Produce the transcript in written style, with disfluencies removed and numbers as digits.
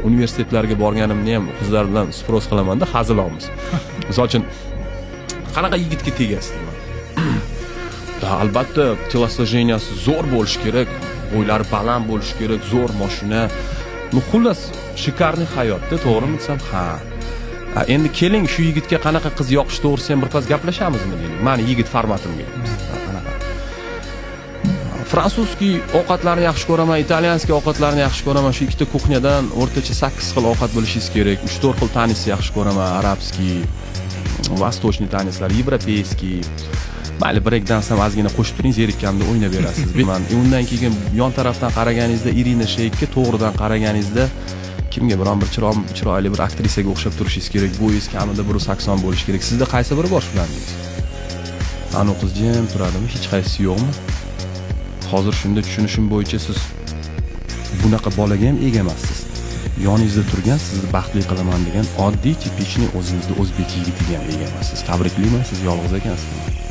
universitetlarga borganimni ham qizlar bilan spros qilamanda, hazil olamiz. Misol uchun qanaqa yigitga tegasiz deyman. Albatta, telosложенияsi zo'r bo'lish kerak, bo'ylari baland bo'lish kerak, zo'r mashina. Xullas, shikarniy hayotda, to'g'rimi desam? Ha. Endi keling, shu yigitga qanaqa qiz yoqish to'g'risida ham birpas gaplashamizmi deylik. Meni yigit formatimga. Fransuzskiy ovqatlarni yaxshi ko'raman, italyanskiy ovqatlarni yaxshi ko'raman. Shu ikkita kuxnyadan o'rtacha 8 xil ovqat bo'lishingiz kerak. 3-4 xil tennisni yaxshi ko'raman, arabskiy, vostochniy tennislar, yevropeyskiy. Mayli, break dance ham ozgina qo'shib turing, zerikkamda o'ynab berasiz. Undan keyin yon tarafdan qaraganingizda Irina Sheykga, to'g'ridan qaraganingizda kimga biron bir chiroyli bir aktrisaga o'xshab turishingiz kerak. Bo'yingiz kamida 180 bo'lishi kerak. Sizda qaysi biri bor shularning? Anu qiz jim turadimi? Hech qaysi yo'qmi? Hozir shunda tushunishim bo'yicha siz bunaqa bolaga ham ega emassiz. Yoningizda turgan, sizni baxtli qilaman degan oddiy tipichniy o'zingizda o'zbek yigitiga ham ega emassiz. Tabriklayman, siz yolg'iz ekansiz.